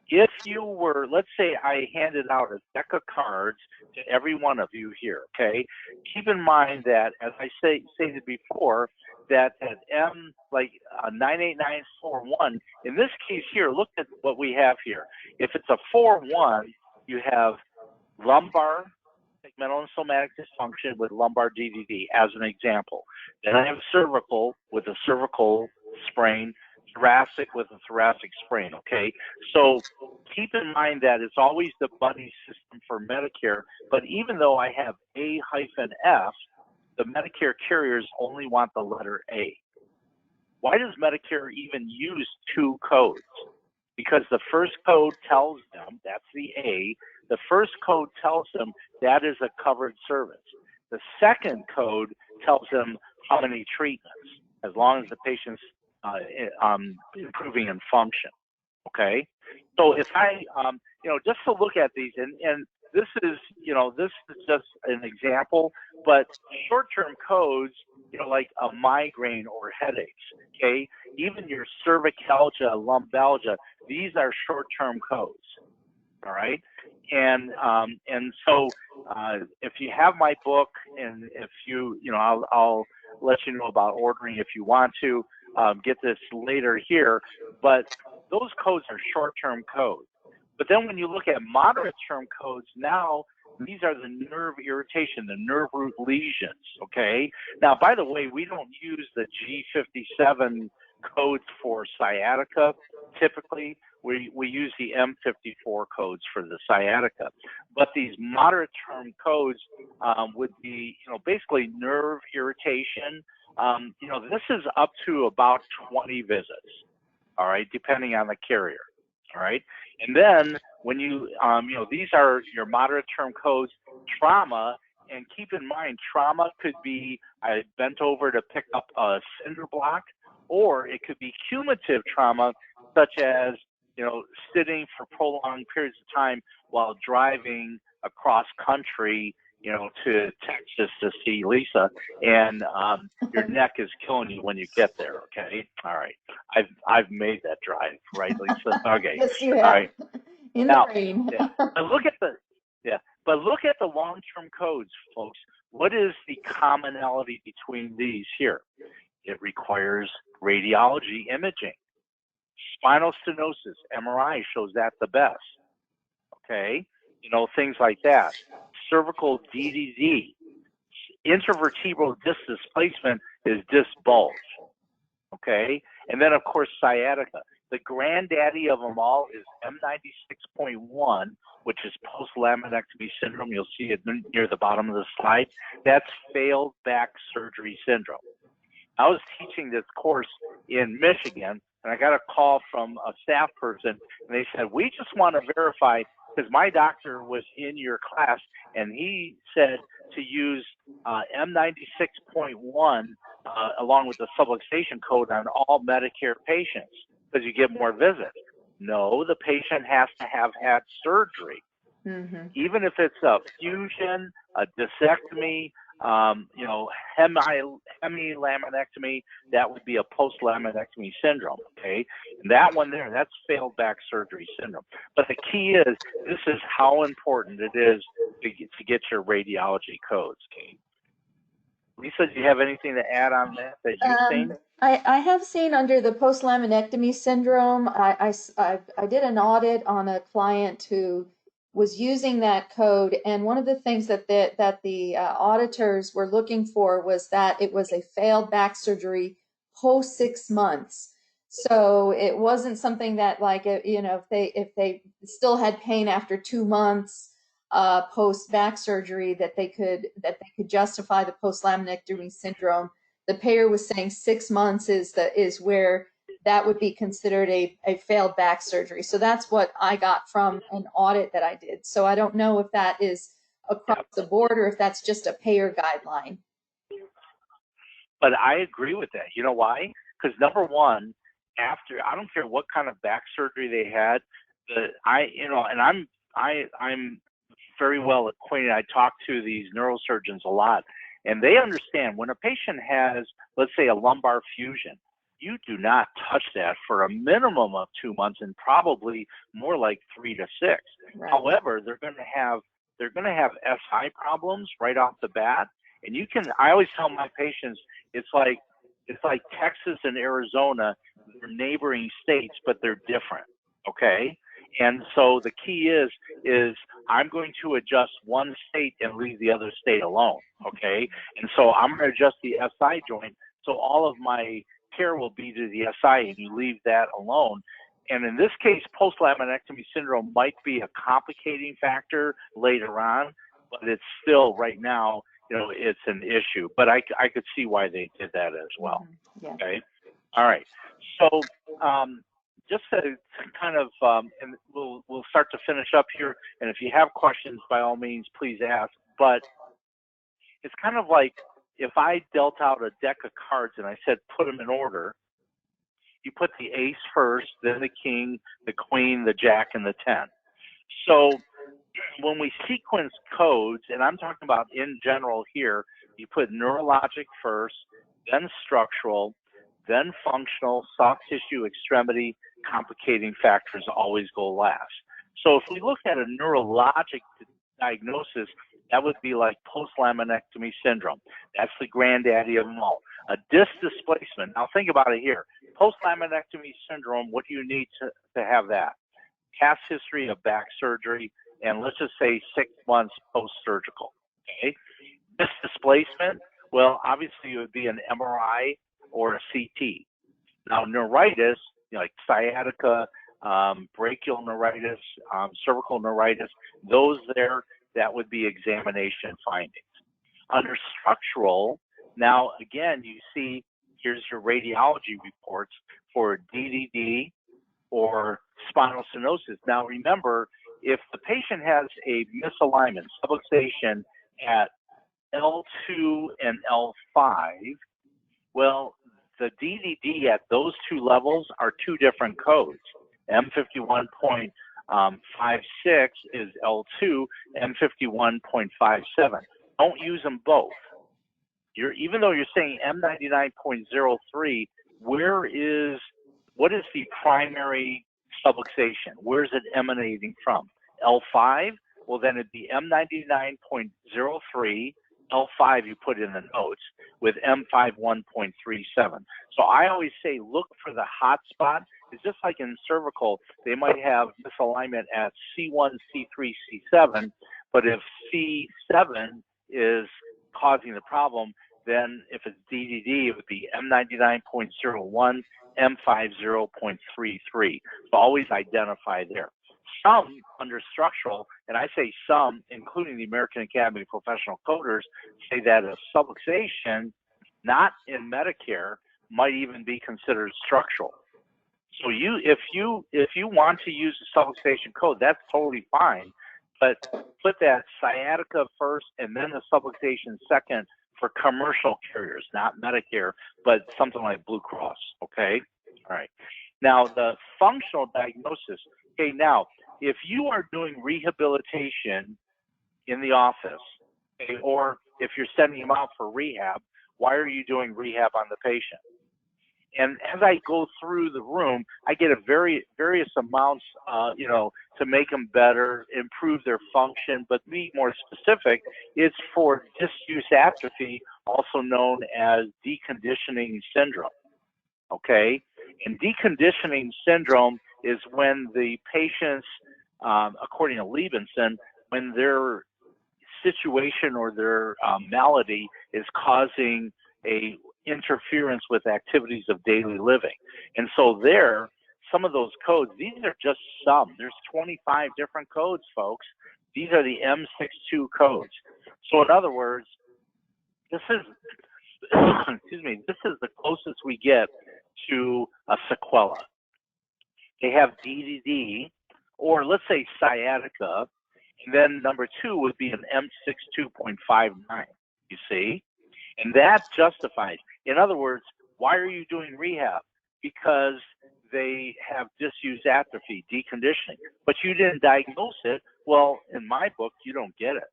if you were, let's say I handed out a deck of cards to every one of you here, okay? Keep in mind that, as I stated before, that at M, like 98941, in this case here, look at what we have here. If it's a 4-1, you have lumbar, segmental and somatic dysfunction with lumbar DDD, as an example. Then I have cervical with a cervical sprain, thoracic with a thoracic sprain, okay? So keep in mind that it's always the buddy system for Medicare, but even though I have A-F, the Medicare carriers only want the letter A. Why does Medicare even use 2 codes? Because the first code tells them, that's the A, the first code tells them that is a covered service. The second code tells them how many treatments, as long as the patient's improving in function, okay? So if I, you know, just to look at these, and this is, you know, this is just an example, but short-term codes, you know, like a migraine or headaches, okay? Even your cervicalgia, lumbalgia, these are short-term codes, all right? And so if you have my book, and if you, you know, I'll let you know about ordering if you want to. get this later here, but those codes are short-term codes. But then when you look at moderate-term codes, now these are the nerve irritation, the nerve root lesions, okay? Now, by the way, we don't use the G57 codes for sciatica typically. We use the M54 codes for the sciatica. But these moderate-term codes would be, basically nerve irritation. This is up to about 20 visits, all right, depending on the carrier, all right? And then when you, these are your moderate term codes, trauma, and keep in mind, trauma could be I bent over to pick up a cinder block, or it could be cumulative trauma, such as, sitting for prolonged periods of time while driving across country, to Texas to see Lisa, and your neck is killing you when you get there. Okay, all right. I've made that drive, right, Lisa? Okay, Yes, you have. All right. In Now, the rain. yeah. But look at the long-term codes, folks. What is the commonality between these here? It requires radiology imaging. Spinal stenosis, MRI shows that the best. Okay, things like that. Cervical DDZ, intervertebral disc displacement is disc bulge. Okay, and then of course sciatica. The granddaddy of them all is M96.1, which is post-laminectomy syndrome. You'll see it near the bottom of the slide. That's failed back surgery syndrome. I was teaching this course in Michigan, and I got a call from a staff person, and they said, we just want to verify, because my doctor was in your class, and he said to use M96.1 along with the subluxation code on all Medicare patients, because you get more visits. No, the patient has to have had surgery. Mm-hmm. Even if it's a fusion, a discectomy, hemilaminectomy, that would be a post-laminectomy syndrome, okay? And that one there, that's failed back surgery syndrome. But the key is, this is how important it is to get your radiology codes, okay? Lisa, do you have anything to add on that you've seen? I have seen under the post-laminectomy syndrome, I did an audit on a client who was using that code, and one of the things that the auditors were looking for was that it was a failed back surgery post 6 months. So it wasn't something that, like, if they still had pain after 2 months post back surgery, that they could justify the post-laminectomy syndrome. The payer was saying 6 months is where that would be considered a failed back surgery. So that's what I got from an audit that I did. So I don't know if that is across the board or if that's just a payer guideline. But I agree with that. You know why? Because number one, after, I don't care what kind of back surgery they had, I'm very well acquainted. I talk to these neurosurgeons a lot, and they understand when a patient has, let's say, a lumbar fusion, you do not touch that for a minimum of 2 months, and probably more like 3 to 6. Right. However, they're going to have SI problems right off the bat, and I always tell my patients, it's like Texas and Arizona, they're neighboring states, but they're different. Okay. And so the key is I'm going to adjust one state and leave the other state alone, okay? And so I'm going to adjust the SI joint, so all of my care will be to the SI, and you leave that alone. And in this case, post-laminectomy syndrome might be a complicating factor later on, but it's still right now, it's an issue. But I could see why they did that as well. Yeah. Okay. All right. So just to kind of, and we'll start to finish up here. And if you have questions, by all means, please ask. But it's kind of like if I dealt out a deck of cards and I said, put them in order, you put the ace first, then the king, the queen, the jack, and the 10. So when we sequence codes, and I'm talking about in general here, you put neurologic first, then structural, then functional, soft tissue, extremity, complicating factors always go last. So if we look at a neurologic diagnosis, that would be like post-laminectomy syndrome. That's the granddaddy of them all. A disc displacement. Now think about it here. Post-laminectomy syndrome, what do you need to have that? Past history of back surgery, and let's just say 6 months post-surgical, okay? Disc displacement, well, obviously it would be an MRI or a CT. Now, neuritis, like sciatica, brachial neuritis, cervical neuritis, those there, that would be examination findings. Under structural, now again, you see, here's your radiology reports for DDD or spinal stenosis. Now remember, if the patient has a misalignment, subluxation at L2 and L5, well, the DDD at those two levels are two different codes. M51.56 is L2, M51.57. Don't use them both. Even though you're saying M99.03, what is the primary subluxation? Where is it emanating from? L5? Well, then it'd be M99.03, L5 you put in the notes, with M51.37. So I always say look for the hot spot. It's just like in cervical, they might have misalignment at C1, C3, C7, but if C7 is causing the problem, then if it's DDD, it would be M99.01, M50.33. So always identify there. Some under structural, and I say some, including the American Academy of Professional Coders, say that a subluxation, not in Medicare, might even be considered structural. So if you want to use the subluxation code, that's totally fine, but put that sciatica first and then the subluxation second for commercial carriers, not Medicare, but something like Blue Cross, okay? All right. Now, the functional diagnosis, okay, now, if you are doing rehabilitation in the office, okay, or if you're sending them out for rehab, why are you doing rehab on the patient? And as I go through the room, I get various amounts, to make them better, improve their function, but to be more specific, it's for disuse atrophy, also known as deconditioning syndrome, okay? And deconditioning syndrome is when the patients, according to Liebenson, when their situation or their malady is causing a interference with activities of daily living. And so there, some of those codes, these are just some. There's 25 different codes, folks. These are the M62 codes. So in other words, this is, excuse me, this is the closest we get to a sequela. They have DDD, or let's say sciatica, and then number 2 would be an M62.59, you see? And that justifies. In other words, why are you doing rehab? Because they have disuse atrophy, deconditioning, but you didn't diagnose it. Well, in my book, you don't get it.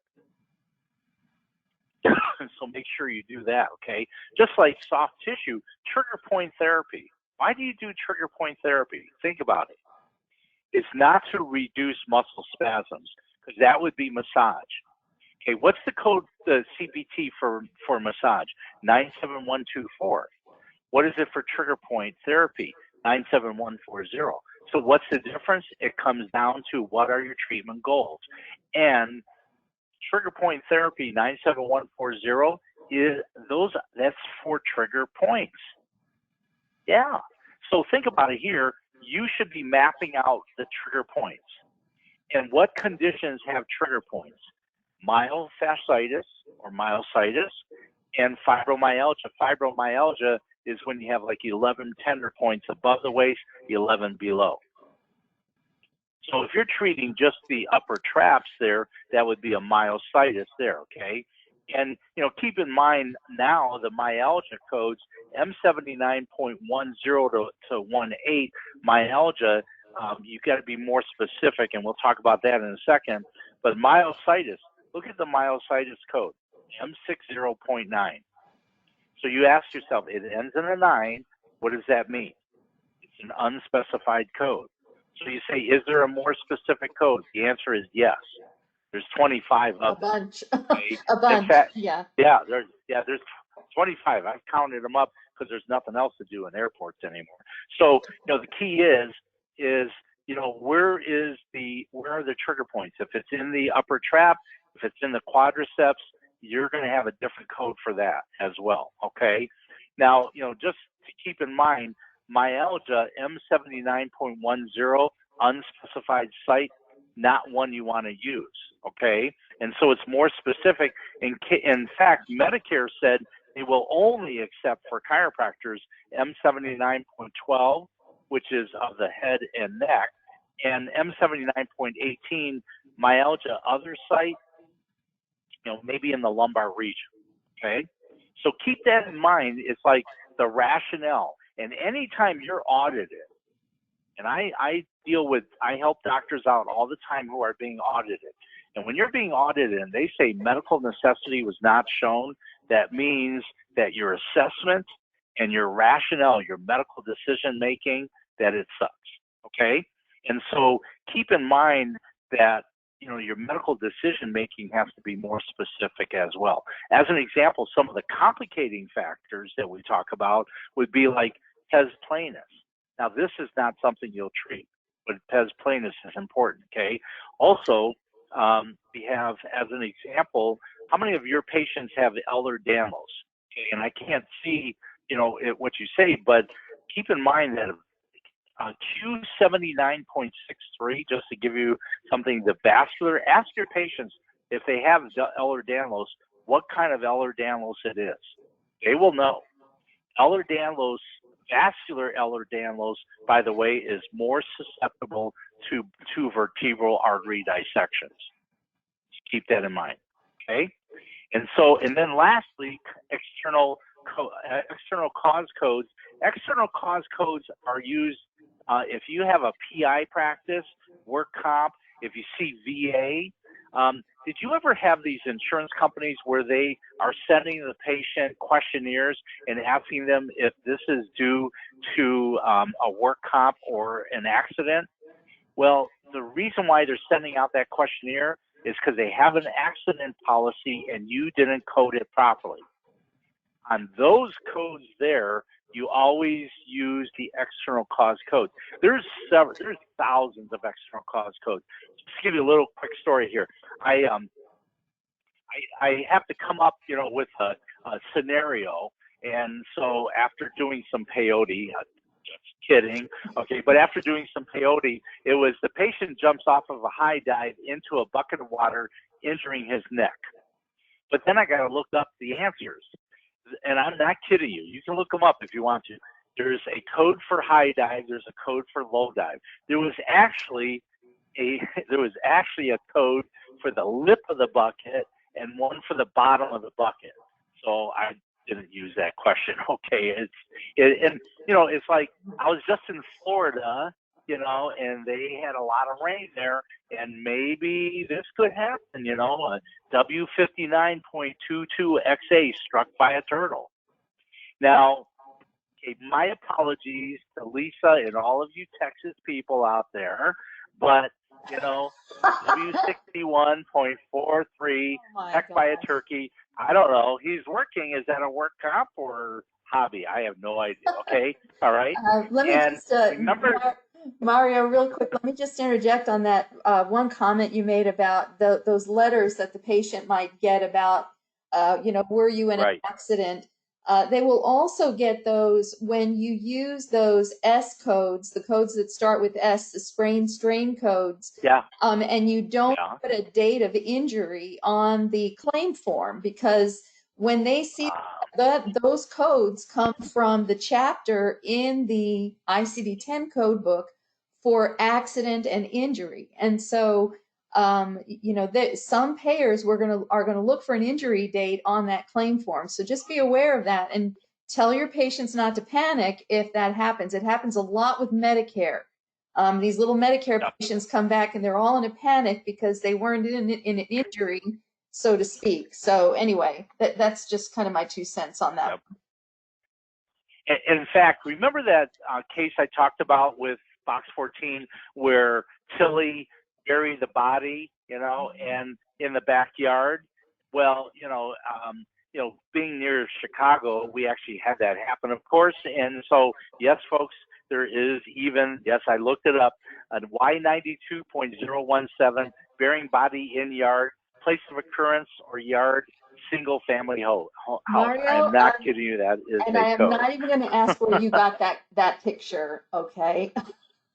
So make sure you do that, okay? Just like soft tissue, trigger point therapy. Why do you do trigger point therapy? Think about it. It's not to reduce muscle spasms, because that would be massage. Okay, what's the code, the CPT for massage? 97124. What is it for trigger point therapy? 97140. So what's the difference? It comes down to what are your treatment goals. And trigger point therapy 97140 that's for trigger points. Yeah. So think about it here. You should be mapping out the trigger points. And what conditions have trigger points? Myofasciitis or myositis and fibromyalgia. Fibromyalgia is when you have like 11 tender points above the waist, 11 below. So if you're treating just the upper traps there, that would be a myositis there, okay? And, keep in mind now the myalgia codes, M79.10 to 18, myalgia, you've got to be more specific, and we'll talk about that in a second. But myositis, look at the myositis code, M60.9. So you ask yourself, it ends in a 9, what does that mean? It's an unspecified code. So you say, is there a more specific code? The answer is yes. There's 25 of them. A bunch. Okay? A bunch. In fact, yeah. yeah, there's 25. I've counted them up because there's nothing else to do in airports anymore. So, the key is, where are the trigger points? If it's in the upper trap, if it's in the quadriceps, you're going to have a different code for that as well. Okay. Now, just to keep in mind, myalgia M79.10, unspecified site, not one you want to use. Okay. And so it's more specific. In fact, Medicare said they will only accept for chiropractors M79.12, which is of the head and neck, and M79.18, myalgia other site, maybe in the lumbar region. Okay. So keep that in mind. It's like the rationale. And anytime you're audited, and I help doctors out all the time who are being audited. And when you're being audited and they say medical necessity was not shown, that means that your assessment and your rationale, your medical decision making, that it sucks. Okay? And so keep in mind that your medical decision making has to be more specific as well. As an example, some of the complicating factors that we talk about would be like pes planus. Now, this is not something you'll treat, but pes planus is important, okay? Also, we have, as an example, how many of your patients have Ehlers-Danlos? Okay, and I can't see, what you say, but keep in mind that Q79.63, just to give you something, the vascular, ask your patients if they have Ehlers-Danlos, what kind of Ehlers-Danlos it is. They will know. Ehlers-Danlos, vascular Ehlers-Danlos, by the way, is more susceptible to vertebral artery dissections. Just keep that in mind, okay? And then lastly, external cause codes. External cause codes are used if you have a PI practice, work comp, if you see VA. Did you ever have these insurance companies where they are sending the patient questionnaires and asking them if this is due to a work comp or an accident? Well, the reason why they're sending out that questionnaire is because they have an accident policy and you didn't code it properly. On those codes there, you always use the external cause code. There's thousands of external cause codes. Just to give you a little quick story here. I have to come up, with a scenario, and so after doing some peyote, just kidding, okay, but after doing some peyote, it was the patient jumps off of a high dive into a bucket of water, injuring his neck. But then I got to look up the answers. And I'm not kidding you. You can look them up if you want to. There's a code for high dive. There's a code for low dive. There was actually a code for the lip of the bucket and one for the bottom of the bucket. So I didn't use that question. Okay, it's like I was just in Florida, and they had a lot of rain there, and maybe this could happen, a W59.22XA struck by a turtle. Now, okay, my apologies to Lisa and all of you Texas people out there, but, W61.43 struck by a turkey. I don't know. He's working. Is that a work comp or hobby? I have no idea. Okay. All right. Let me just, remember, Mario, real quick, let me just interject on that one comment you made about those letters that the patient might get about, were you in an accident? They will also get those when you use those S codes, the codes that start with S, the sprain strain codes. Yeah. And you don't put a date of injury on the claim form, because when they see those codes come from the chapter in the ICD-10 code book for accident and injury. And so, some payers are going to look for an injury date on that claim form. So just be aware of that and tell your patients not to panic if that happens. It happens a lot with Medicare. These little Medicare patients come back and they're all in a panic because they weren't in an injury, so to speak. So anyway, that's just kind of my 2 cents on that. Yep. In fact, remember that case I talked about with Box 14 where Tilly buried the body, and in the backyard? Well, being near Chicago, we actually had that happen, of course. And so, yes, folks, there is even, yes, I looked it up, a Y92.017 bearing body in yard, place of occurrence or yard, single family house. I am Mario, not kidding you. That is and a I am code. not even going to ask where you got that picture. Okay.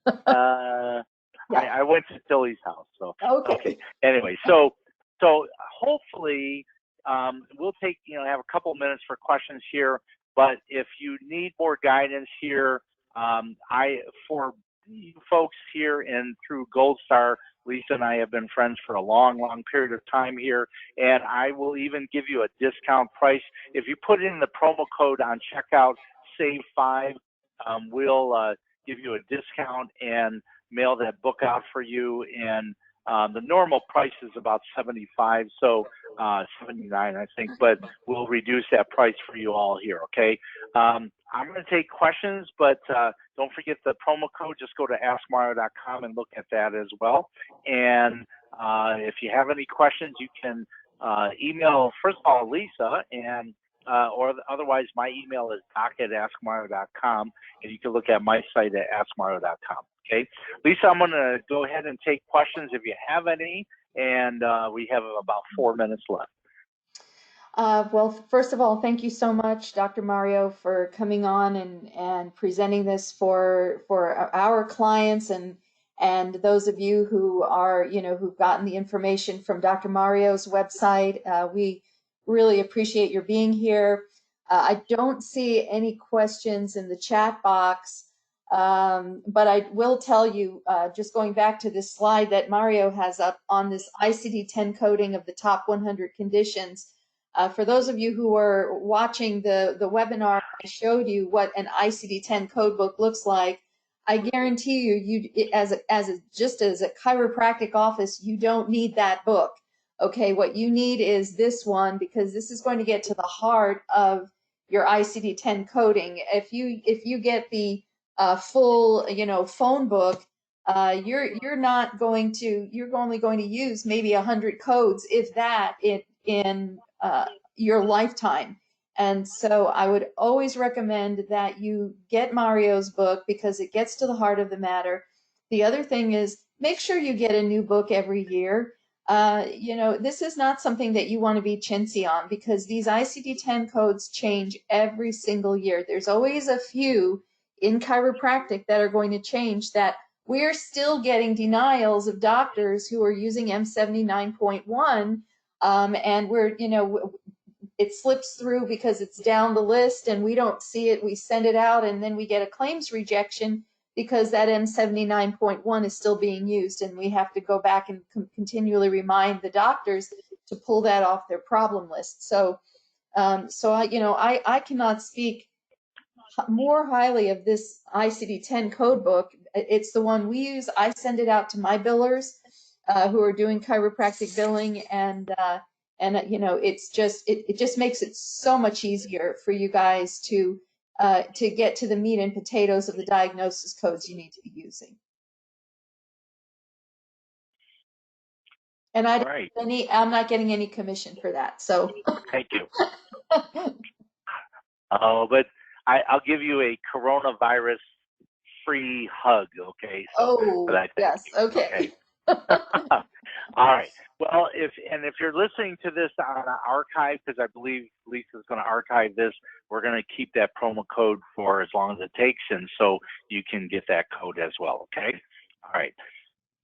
Yeah. I went to Tilly's house. So, Okay. Anyway, so hopefully we'll take, have a couple minutes for questions here. But if you need more guidance here, for you folks here and through Gold Star, Lisa and I have been friends for a long, long period of time here, and I will even give you a discount price. If you put in the promo code on checkout, save 5, we'll give you a discount and mail that book out for you. And the normal price is about $75, so $79, I think, but we'll reduce that price for you all here, okay? I'm going to take questions, but don't forget the promo code. Just go to askmario.com and look at that as well. And if you have any questions, you can email, first of all, Lisa, and or otherwise my email is doc@askmario.com, and you can look at my site at askmario.com. Okay, Lisa, I'm going to go ahead and take questions if you have any, and we have about 4 minutes left. Well, first of all, thank you so much, Dr. Mario, for coming on and presenting this for our clients and those of you who are, who've gotten the information from Dr. Mario's website. We really appreciate your being here. I don't see any questions in the chat box, but I will tell you, just going back to this slide that Mario has up on this ICD-10 coding of the top 100 conditions. For those of you who are watching the webinar, I showed you what an ICD-10 code book looks like. I guarantee you, just as a chiropractic office, you don't need that book. Okay, what you need is this one, because this is going to get to the heart of your ICD-10 coding. If you get the full, phone book, you're only going to use maybe 100 codes, if that, in your lifetime. And so I would always recommend that you get Mario's book because it gets to the heart of the matter. The other thing is, make sure you get a new book every year. This is not something that you want to be chintzy on, because these ICD-10 codes change every single year. There's always a few in chiropractic that are going to change, that we're still getting denials of doctors who are using M79.1, and it slips through because it's down the list and we don't see it. We send it out and then we get a claims rejection because that M79.1 is still being used, and we have to go back and continually remind the doctors to pull that off their problem list. So, I cannot speak more highly of this ICD-10 code book. It's the one we use. I send it out to my billers who are doing chiropractic billing, and it just makes it so much easier for you guys to get to the meat and potatoes of the diagnosis codes you need to be using. And I'm not getting any commission for that. So thank you. But I'll give you a coronavirus free hug, okay? So, yes, okay. All right. Well, if you're listening to this on an archive, because I believe Lisa's going to archive this, we're going to keep that promo code for as long as it takes, and so you can get that code as well, okay? All right.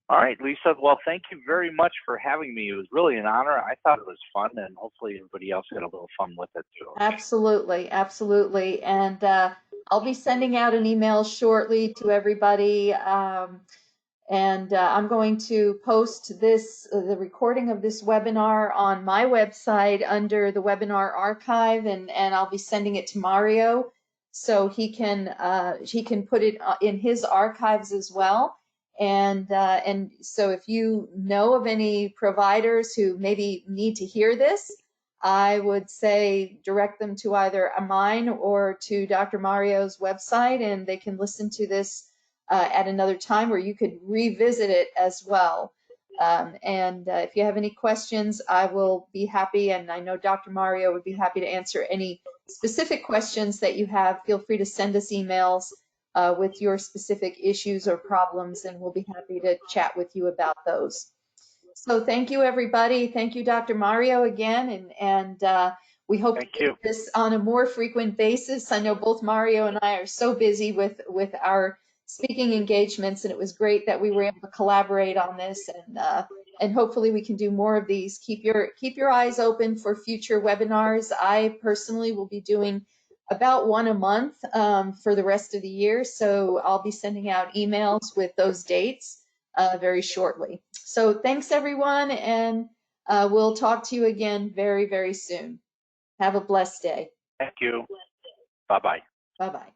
All right, Lisa. Well, thank you very much for having me. It was really an honor. I thought it was fun, and hopefully everybody else had a little fun with it too. Absolutely, absolutely. And I'll be sending out an email shortly to everybody. And I'm going to post the recording of this webinar on my website under the webinar archive, and I'll be sending it to Mario so he can put it in his archives as well. And so if you know of any providers who maybe need to hear this, I would say direct them to either mine or to Dr. Mario's website, and they can listen to this at another time, or you could revisit it as well. If you have any questions, I will be happy, and I know Dr. Mario would be happy to answer any specific questions that you have. Feel free to send us emails with your specific issues or problems, and we'll be happy to chat with you about those. So thank you, everybody. Thank you, Dr. Mario, again, and we hope to do this on a more frequent basis. I know both Mario and I are so busy with our speaking engagements, and it was great that we were able to collaborate on this, and hopefully we can do more of these. Keep your eyes open for future webinars. I personally will be doing about one a month for the rest of the year, so I'll be sending out emails with those dates very shortly. So thanks, everyone, and we'll talk to you again very, very soon. Have a blessed day. Thank you. Bye-bye. Bye-bye.